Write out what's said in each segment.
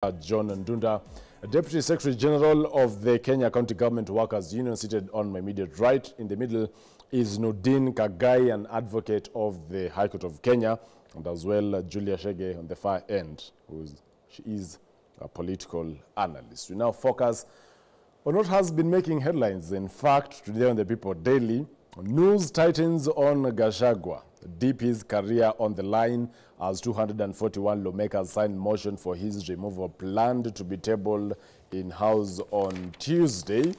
John Ndunda, Deputy Secretary General of the Kenya County Government Workers Union, seated on my immediate right. In the middle is Nudin Kagai, an advocate of the High Court of Kenya, and as well Julia Shege on the far end, she is a political analyst. We now focus on what has been making headlines. In fact, today on the People Daily, news tightens on Gachagua. DP's career on the line as 241 lawmakers signed motion for his removal planned to be tabled in House on Tuesday,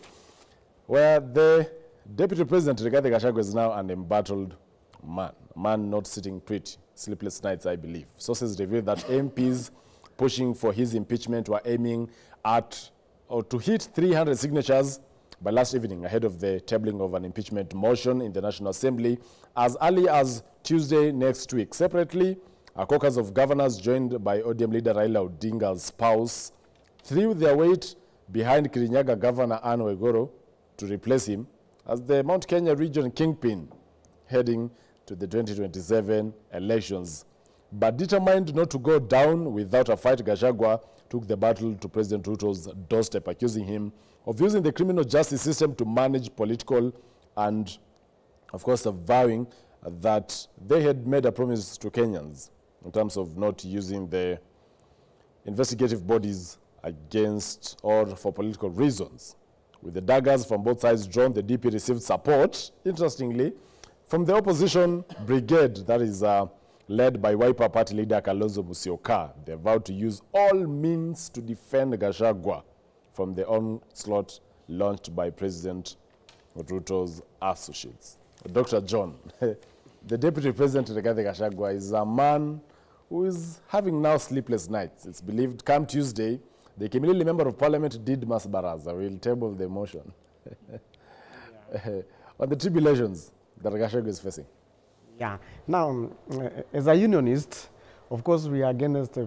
where the Deputy President Rigathi Gachagua is now an embattled man, a man not sitting pretty, sleepless nights, I believe. Sources reveal that MPs pushing for his impeachment were aiming at or to hit 300 signatures by last evening ahead of the tabling of an impeachment motion in the National Assembly as early as Tuesday next week. Separately, a caucus of governors joined by ODM leader Raila Odinga's spouse threw their weight behind Kirinyaga Governor Anne Waiguru to replace him as the Mount Kenya region kingpin heading to the 2027 elections. But determined not to go down without a fight, Gachagua took the battle to President Ruto's doorstep, accusing him of using the criminal justice system to manage political and, of course, vowing that they had made a promise to Kenyans in terms of not using the investigative bodies against or for political reasons. With the daggers from both sides drawn, the DP received support, interestingly, from the opposition brigade that is led by Wiper Party leader Kalonzo Musyoka. They vowed to use all means to defend Gachagua from the onslaught launched by President Ruto's associates. Dr. John, the Deputy President Rigathi Gachagua is a man who is having now sleepless nights. It's believed come Tuesday, the Kimilili Member of Parliament did Mas Baraza will table the motion on the tribulations that Gachagua is facing. Yeah. Now, as a unionist, of course, we are against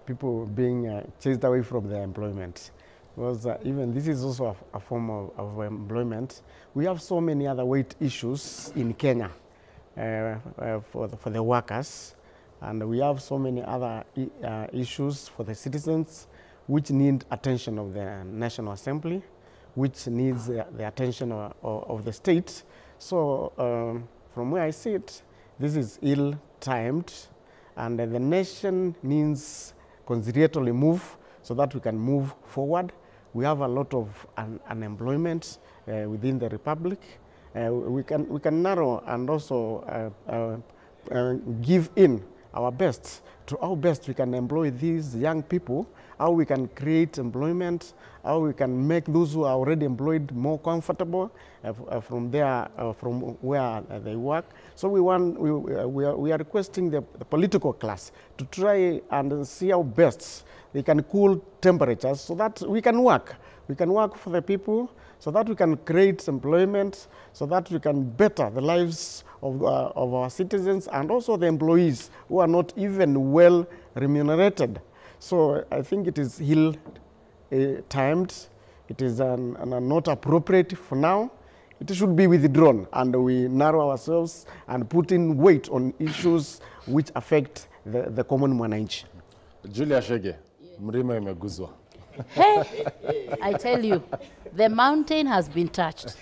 people being chased away from their employment. Because even this is also a form of employment. We have so many other weight issues in Kenya for the workers. And we have so many other issues for the citizens which need attention of the National Assembly, which needs the attention of the state. So from where I sit, this is ill-timed, and the nation needs considerately move so that we can move forward. We have a lot of unemployment within the republic. We can narrow and also give in our best to how best we can employ these young people, how we can create employment, how we can make those who are already employed more comfortable from where they work. So we are requesting the political class to try and see how best they can cool temperatures so that we can work. We can work for the people so that we can create employment, so that we can better the lives of our citizens and also the employees who are not even well remunerated. So I think it is ill-timed. It is not appropriate for now. It should be withdrawn, and we narrow ourselves and put in weight on issues which affect the common mwananchi. Julia Shege, mlima imeguzwa. Hey, I tell you, the mountain has been touched.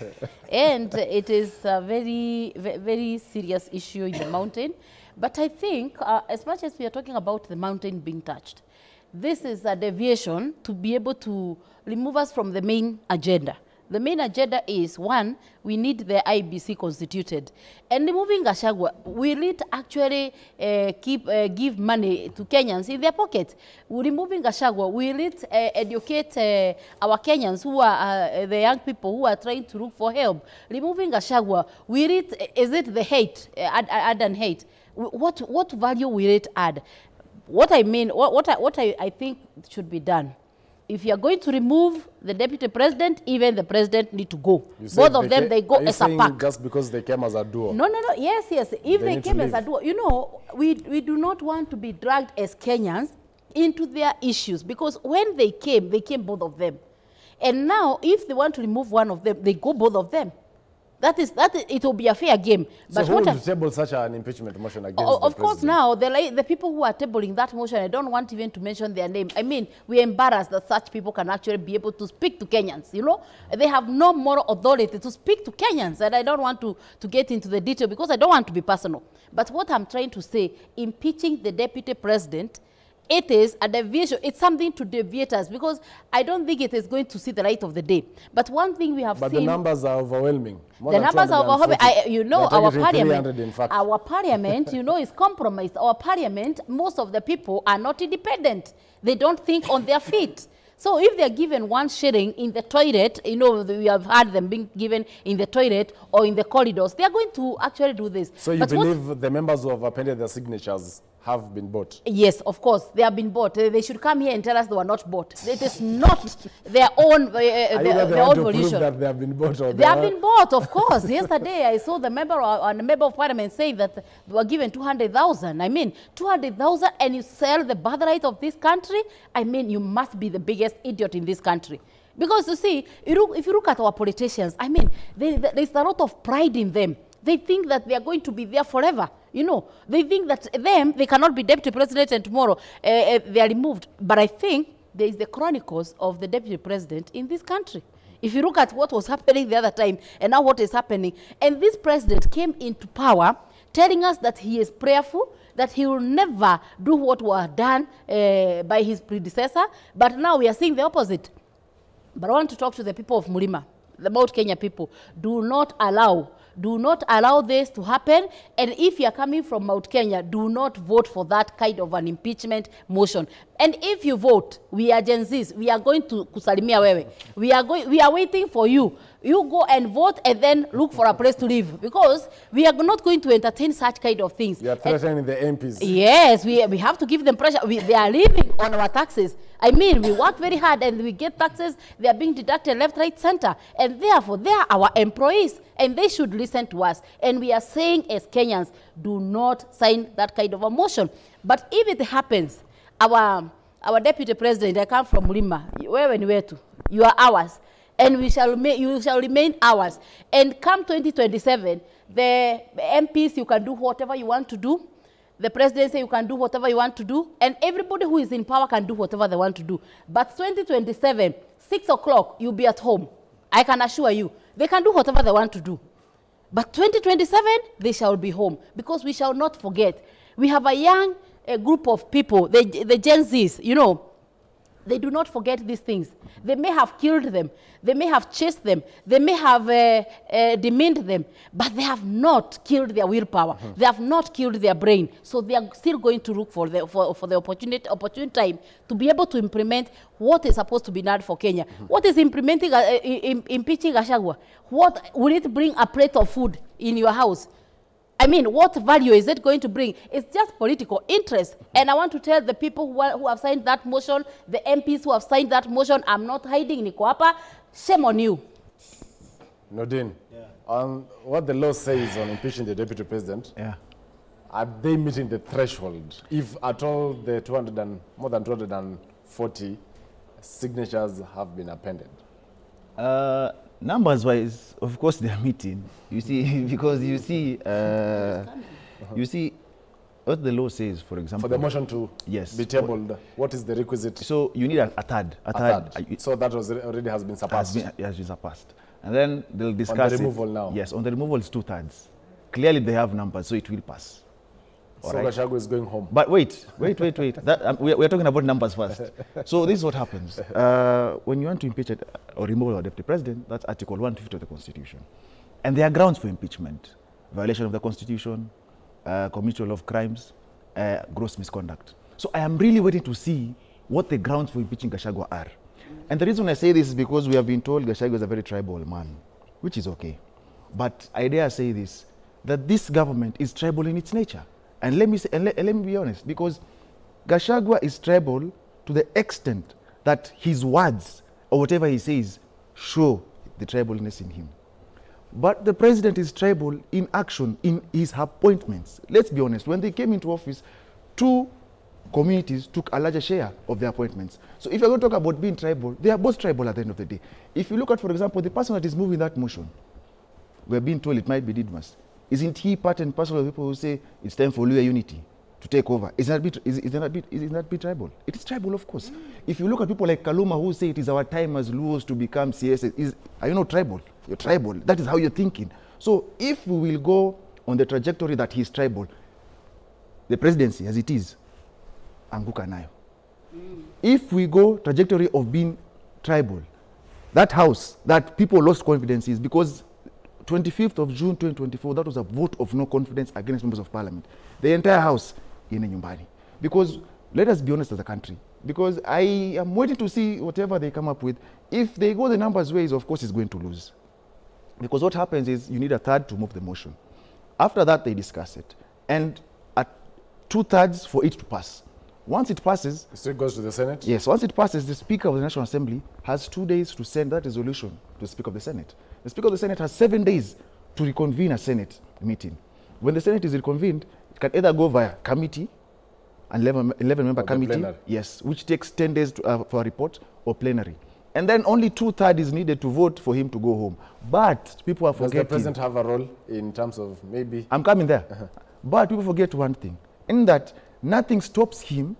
And it is a very, very serious issue in the mountain. But I think, as much as we are talking about the mountain being touched, this is a deviation to be able to remove us from the main agenda. The main agenda is, one, we need the IBC constituted. And removing Gachagua, will it actually give money to Kenyans in their pocket? Removing Gachagua, will it educate our Kenyans who are the young people who are trying to look for help? Removing Gachagua, is it the hate, add and hate? What value will it add? What I mean, what I think should be done, if you are going to remove the deputy president, even the president need to go. Both of them, they go as a pack. Just because they came as a duo? No. Yes. If they came as a duo, you know, we do not want to be dragged as Kenyans into their issues, because when they came both of them. And now, if they want to remove one of them, they go both of them. It will be a fair game. But so who will table such an impeachment motion against the president? Of course, now, the people who are tabling that motion, I don't want even to mention their name. I mean, we're embarrassed that such people can actually be able to speak to Kenyans, you know. They have no moral authority to speak to Kenyans, and I don't want to get into the detail because I don't want to be personal. But what I'm trying to say, impeaching the deputy president, it is a deviation. It's something to deviate us because I don't think it is going to see the light of the day. But one thing we have seen... But the numbers are overwhelming. The numbers are overwhelming. You know, our parliament, you know, is compromised. Our parliament, most of the people are not independent. They don't think on their feet. So if they're given one shilling in the toilet, you know, we have had them being given in the toilet or in the corridors, they're going to actually do this. So you believe the members who have appended their signatures have been bought? Yes, of course, they have been bought. They should come here and tell us they were not bought. It is not their own their own volition. That they have been bought? Or they have been bought, of course. Yesterday, I saw the member of parliament saying that they were given 200,000. I mean, 200,000 and you sell the birthright of this country? I mean, you must be the biggest idiot in this country. Because you see, if you look at our politicians, I mean, there's a lot of pride in them. They think that they are going to be there forever. You know, they think that they cannot be deputy president and tomorrow they are removed. But I think there is the chronicles of the deputy president in this country. If you look at what was happening the other time and now what is happening, and this president came into power telling us that he is prayerful, that he will never do what was done by his predecessor, but now we are seeing the opposite. But I want to talk to the people of Mulima, the Mount Kenya people. Do not allow this to happen. And if you are coming from Mount Kenya, do not vote for that kind of an impeachment motion. And if you vote, we are Gen Zs, we are going to kusalimia wewe. We are waiting for you. You go and vote and then look for a place to live, because we are not going to entertain such kind of things. You are threatening the MPs. Yes, we have to give them pressure. They are living on our taxes. I mean, we work very hard and we get taxes. They are being deducted left, right, center. And therefore, they are our employees and they should listen to us. And we are saying as Kenyans, do not sign that kind of a motion. But if it happens, our deputy president, I come from Mulima, where to? You are ours. And you shall remain ours. And come 2027, the MPs, you can do whatever you want to do. The presidency, you can do whatever you want to do. And everybody who is in power can do whatever they want to do. But 2027, 6 o'clock, you'll be at home. I can assure you. They can do whatever they want to do. But 2027, they shall be home. Because we shall not forget. We have a young group of people, the Gen Zs, you know. They do not forget these things. They may have killed them. They may have chased them. They may have demeaned them. But they have not killed their willpower. They have not killed their brain. So they are still going to look for the opportune time to be able to implement what is supposed to be done for Kenya. What is impeaching Gachagua? What will it bring a plate of food in your house? I mean, what value is it going to bring? It's just political interest. And I want to tell the people who have signed that motion, the MPs who have signed that motion, I'm not hiding, Niko hapa. Shame on you. Nordin, on what the law says on impeaching the deputy president, are they meeting the threshold? If at all the more than 240 signatures have been appended? Numbers-wise, of course, they are meeting. You see, because you see what the law says, for example. For the motion to be tabled, what is the requisite? So you need a third. So that already has been surpassed. Has been surpassed. And then they'll discuss on the removal now. Yes, on the removal it's 2/3. Clearly they have numbers, so it will pass. So Gachagua is going home. But wait. We're talking about numbers first. So this is what happens. When you want to impeach or remove a deputy president, that's Article 150 of the Constitution. And there are grounds for impeachment. Violation of the Constitution, commission of crimes, gross misconduct. So I am really waiting to see what the grounds for impeaching Gachagua are. And the reason I say this is because we have been told Gachagua is a very tribal man, which is okay. But I dare say this, that this government is tribal in its nature. And let me say, let me be honest, because Gachagua is tribal to the extent that his words or whatever he says show the tribalness in him. But the president is tribal in action, in his appointments. Let's be honest, when they came into office, 2 communities took a larger share of their appointments. So if you're going to talk about being tribal, they are both tribal at the end of the day. If you look at, for example, the person that is moving that motion, we're being told it might be Didmas. Isn't he part and parcel of people who say it's time for Luo unity to take over? Is that bit tribal? It is tribal, of course. If you look at people like Kaluma who say it is our time as Luos to become CSS, are you not tribal? You're tribal. That is how you're thinking. So if we will go on the trajectory that he's tribal, the presidency as it is, anguka nayo. If we go trajectory of being tribal, that house that people lost confidence is because 25th of June 2024, that was a vote of no confidence against members of parliament. The entire house in Nyumbani. Because let us be honest as a country, because I am waiting to see whatever they come up with. If they go the numbers ways, of course, it's going to lose. Because what happens is you need a third to move the motion. After that, they discuss it. And at 2/3 for it to pass. Once it passes... It still goes to the Senate? Yes, once it passes, the Speaker of the National Assembly has 2 days to send that resolution to the Speaker of the Senate. The Speaker of the Senate has 7 days to reconvene a Senate meeting. When the Senate is reconvened, it can either go via committee, an 11-member committee, yes, which takes 10 days to, for a report, or plenary. And then only 2/3 is needed to vote for him to go home. But people are forgetting... Does the President have a role in terms of maybe... I'm coming there. But people forget one thing, in that nothing stops him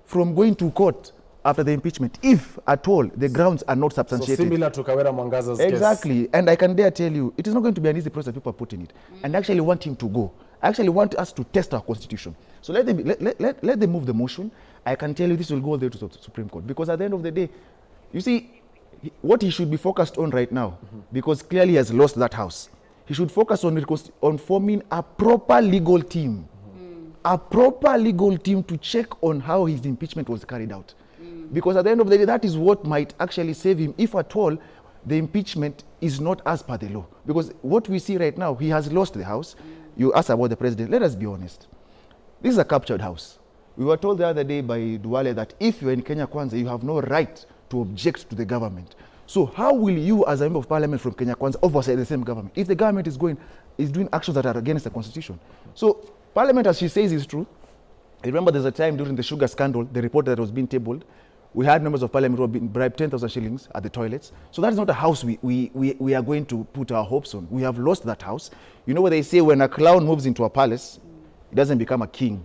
from going to court after the impeachment, if at all the grounds are not substantiated. So similar to Kawera Mwangaza's case. Exactly. And I can dare tell you, it is not going to be an easy process people are putting it. And I actually want him to go. I actually want us to test our constitution. So let them move the motion. I can tell you this will go all the way to the Supreme Court. Because at the end of the day, you see, what he should be focused on right now, because clearly he has lost that house, he should focus on forming a proper legal team. A proper legal team to check on how his impeachment was carried out. Because at the end of the day, that is what might actually save him, if at all the impeachment is not as per the law. Because what we see right now, he has lost the house. You asked about the president. Let us be honest. This is a captured house. We were told the other day by Duale that if you're in Kenya Kwanza, you have no right to object to the government. So how will you, as a member of parliament from Kenya Kwanza, oversight the same government if the government is doing actions that are against the constitution? So parliament, as she says, is true. I remember there's a time during the sugar scandal, the report that was being tabled, we had members of parliament who have been bribed 10,000 shillings at the toilets. So that is not a house we are going to put our hopes on. We have lost that house. You know what they say, when a clown moves into a palace, it doesn't become a king.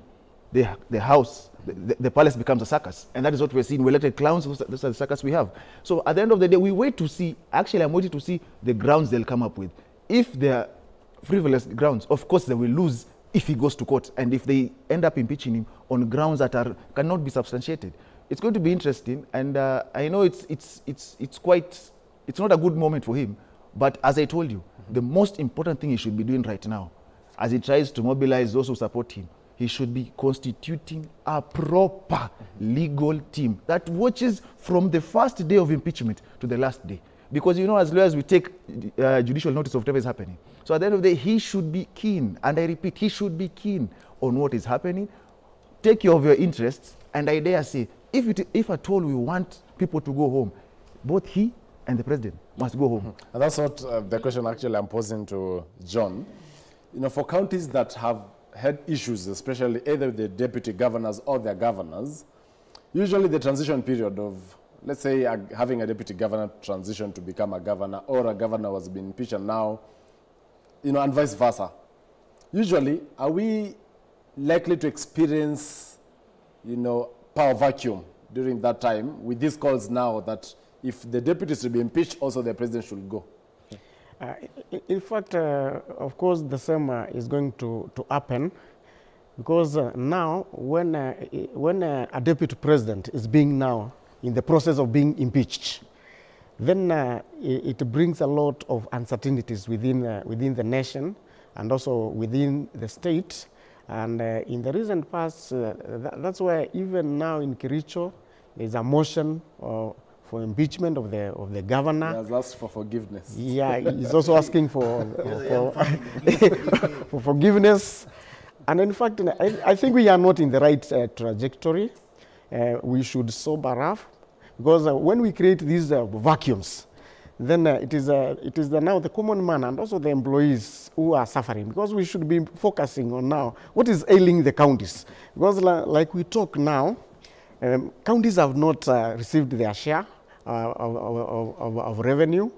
The house, the palace becomes a circus. And that is what we're seeing. We elected clowns, those are the circus we have. So at the end of the day, we wait to see, actually I'm waiting to see the grounds they'll come up with. If they're frivolous grounds, of course they will lose if he goes to court, and if they end up impeaching him on grounds that cannot be substantiated. It's going to be interesting, and I know it's not a good moment for him, but as I told you, the most important thing he should be doing right now, as he tries to mobilize those who support him, he should be constituting a proper legal team that watches from the first day of impeachment to the last day. Because, you know, as lawyers, we take judicial notice of whatever is happening. So at the end of the day, he should be keen, and I repeat, he should be keen on what is happening, take care of your interests, and I dare say, if at all we want people to go home, both he and the president must go home. And that's what the question actually I'm posing to John. You know, for counties that have had issues, especially either the deputy governors or their governors, usually the transition period of, let's say, having a deputy governor transition to become a governor, or a governor was being impeached and now, you know, and vice versa. Usually, are we likely to experience, you know, power vacuum during that time with these calls now that if the deputy is to be impeached, also the president should go? In fact, of course, the same is going to happen, because now when a deputy president is being now in the process of being impeached, then it brings a lot of uncertainties within the nation and also within the state. And in the recent past, that's why even now in Kericho, there's a motion for impeachment of the governor. He has asked for forgiveness. Yeah, he's also asking for forgiveness. And in fact, I think we are not in the right trajectory. We should sober up, because when we create these vacuums, then it is now the common man and also the employees who are suffering, because we should be focusing on now what is ailing the counties. Because like we talk now, counties have not received their share of revenue.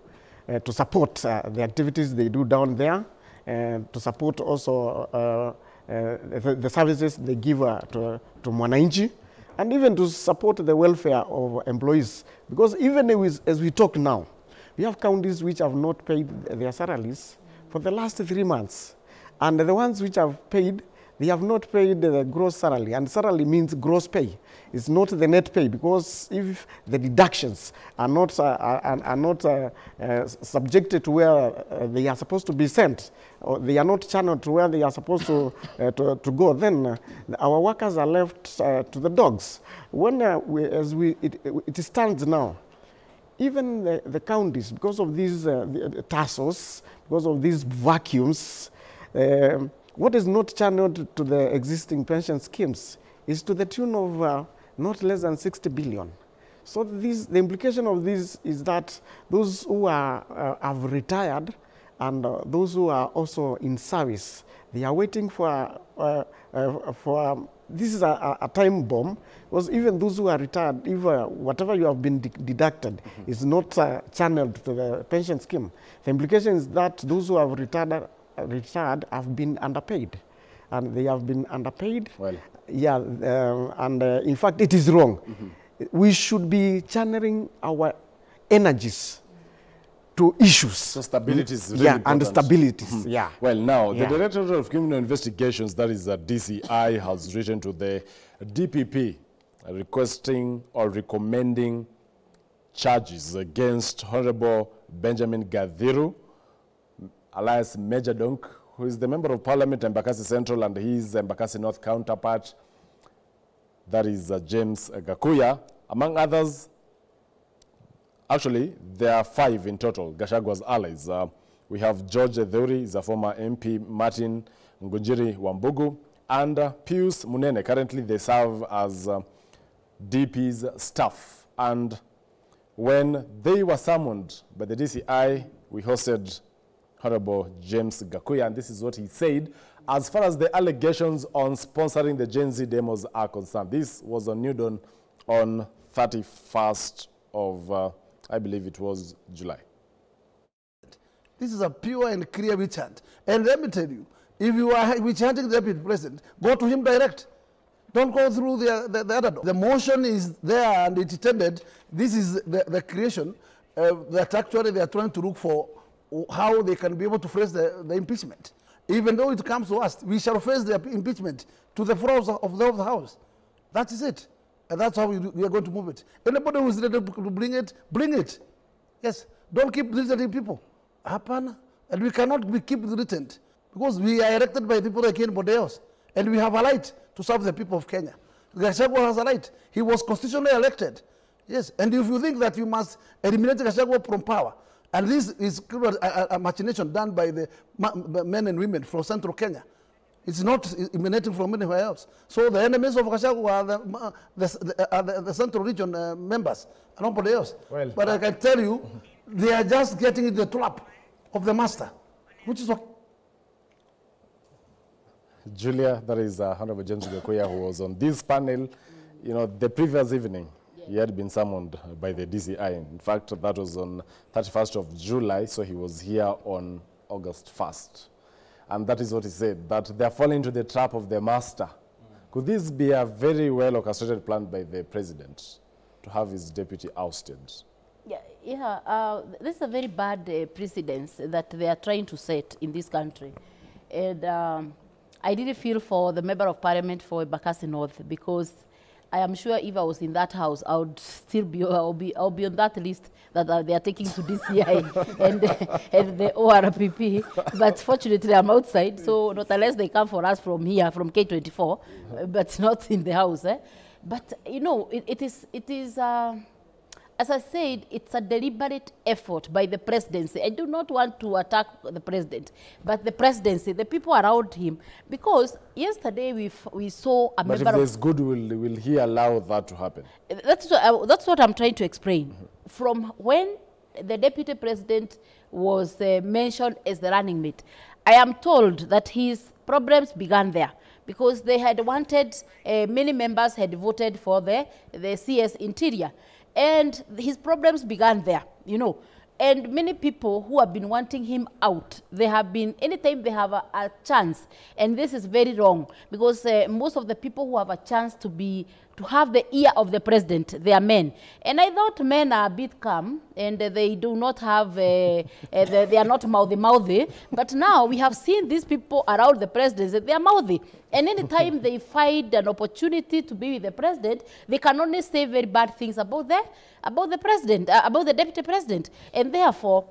to support the activities they do down there, and to support also the services they give to Mwananchi, and even to support the welfare of employees. Because even as we talk now, we have counties which have not paid their salaries for the last 3 months. And the ones which have paid, they have not paid the gross salary. And salary means gross pay. It's not the net pay, because if the deductions are not subjected to where they are supposed to be sent, or they are not channeled to where they are supposed to go, then our workers are left to the dogs. When it stands now, even the counties, because of these tussles, because of these vacuums, what is not channeled to the existing pension schemes is to the tune of not less than 60 billion. So the implication of this is that those who have retired and those who are also in service, they are waiting for this is a time bomb, because even those who are retired, if whatever you have been deducted is not channeled to the pension scheme, the implication is that those who have retired have been underpaid, and they have been underpaid. Well, yeah, and in fact, it is wrong. We should be channeling our energies to issues. So stability is really important. And stabilities. Yeah. Well, now the Directorate of Criminal Investigations, that is DCI, has written to the DPP requesting or recommending charges against Honorable Benjamin Gadhiru, alias Major Donk, who is the Member of Parliament, Embakasi Central, and his Embakasi North counterpart, that is James Gakuya, among others. Actually, there are 5 in total, Gachagwa's allies. We have George Theuri, he's a former MP, Martin Ngunjiri Wambugu, and Pius Munene. Currently, they serve as DP's staff. And when they were summoned by the DCI, we hosted Honorable James Gakuya, and this is what he said as far as the allegations on sponsoring the Gen Z demos are concerned. This was on New Dawn on 31st of, I believe it was July. This is a pure and clear witch hunt. And let me tell you, if you are witch hunting the deputy president, go to him direct. Don't go through the other door. The motion is there and it intended, this is the creation that actually they are trying to look for how they can be able to face the impeachment. Even though it comes to us, we shall face the impeachment to the floor of the House. That is it. And that's how we are going to move it. Anybody who is ready to bring it, bring it. Yes, don't keep listening people. Happen, and we cannot keep written, because we are elected by people like anybody else. And we have a right to serve the people of Kenya. Gachagua has a right. He was constitutionally elected. Yes, and if you think that you must eliminate Gachagua from power, and this is a machination done by the men and women from central Kenya. It's not emanating from anywhere else. So the enemies of Gachagua are the central region members, and nobody else. Well, but I can tell you, they are just getting in the trap of the master, which is what. Julia, that is Honorable James Gakuya, who was on this panel, you know, the previous evening. He had been summoned by the DCI. In fact, that was on 31st of July, so he was here on August 1st. And that is what he said, that they are falling into the trap of the master. Could this be a very well orchestrated plan by the president to have his deputy ousted? This is a very bad precedence that they are trying to set in this country. And I really feel for the Member of Parliament for Embakasi North, because I am sure if I was in that house, I would still be, I'll be on that list that they are taking to DCI and the ORPP. But fortunately, I'm outside, so not unless they come for us from here, from K24, but not in the house. But, you know, it is as I said, it's a deliberate effort by the presidency. I do not want to attack the president, but the presidency, the people around him, because yesterday we saw a member of... But if there's goodwill, will he allow that to happen? That's what I'm trying to explain. From when the deputy president was mentioned as the running mate, I am told that his problems began there, because they had wanted, many members had voted for the CS Interior. And his problems began there, you know. And many people who have been wanting him out, they have been, anytime they have a chance, and this is very wrong, because most of the people who have a chance to have the ear of the president, they are men. And I thought men are a bit calm, and they do not have, they are not mouthy. But now we have seen these people around the president, that they are mouthy. And anytime they find an opportunity to be with the president, they can only say very bad things about the president, about the deputy president. And therefore,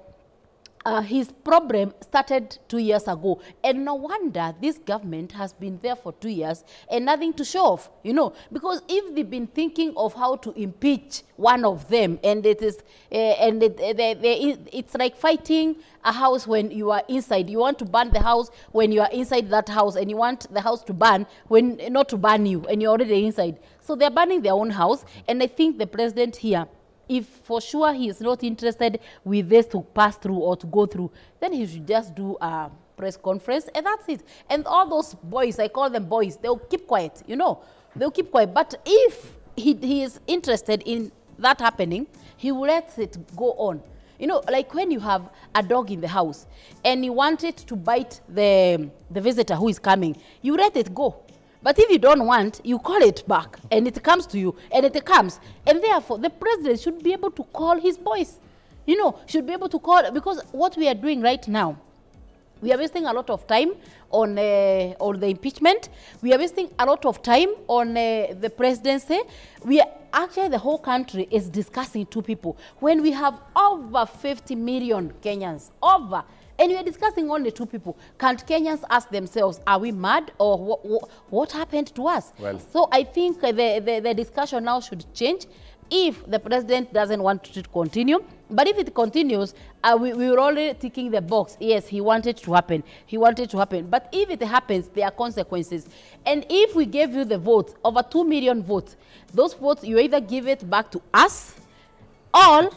his problem started 2 years ago. And no wonder this government has been there for 2 years and nothing to show off, you know, because if they've been thinking of how to impeach one of them, and it is, it's like fighting a house when you are inside. You want to burn the house when you are inside that house, and you want the house to burn when, not to burn you, and you're already inside. So they're burning their own house, and I think the president here, if for sure he is not interested with this to pass through or to go through, then he should just do a press conference, and that's it. And all those boys, I call them boys, they'll keep quiet, you know, they'll keep quiet. But if he is interested in that happening, he will let it go on. You know, like when you have a dog in the house and you want it to bite the visitor who is coming, you let it go. But if you don't want, you call it back, and it comes to you, and it comes. And therefore, the president should be able to call his boys. You know, should be able to call, because what we are doing right now, we are wasting a lot of time on the impeachment. We are wasting a lot of time on the presidency. We are, actually, the whole country is discussing two people. When we have over 50 million Kenyans, over, and we are discussing only two people. Can't Kenyans ask themselves, are we mad, or what happened to us? Well, so I think the discussion now should change if the president doesn't want to continue. But if it continues, we were already ticking the box. Yes, he wanted to happen. He wanted to happen. But if it happens, there are consequences. And if we gave you the votes, over 2 million votes, those votes, you either give it back to us, or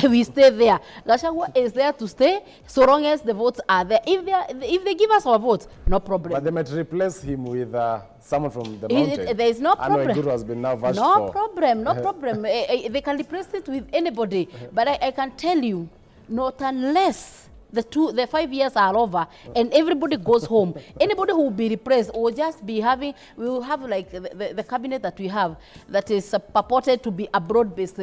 we stay there. Gachagua is there to stay so long as the votes are there. If they give us our votes, no problem. But they might replace him with someone from the mountain. There is no problem. Guru has been now vouched no for. Problem, no problem. They can replace it with anybody. But I can tell you, not unless the 5 years are over and everybody goes home, anybody who will be replaced will just be having, we will have like the cabinet that we have that is purported to be a broad-based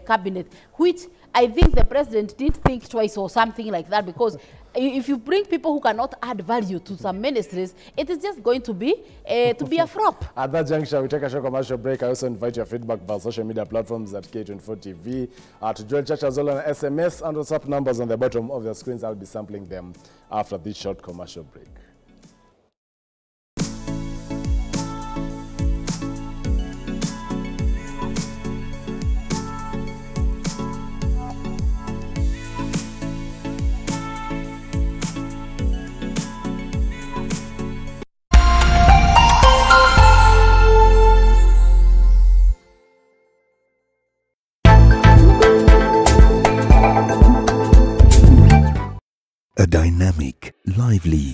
cabinet, which I think the president did think twice or something like that, because if you bring people who cannot add value to some ministries, it is just going to be a flop. At that juncture, we take a short commercial break. I also invite your feedback by social media platforms at K24 TV. To join Church as well on SMS and WhatsApp numbers on the bottom of the screens. I'll be sampling them after this short commercial break. A dynamic, lively,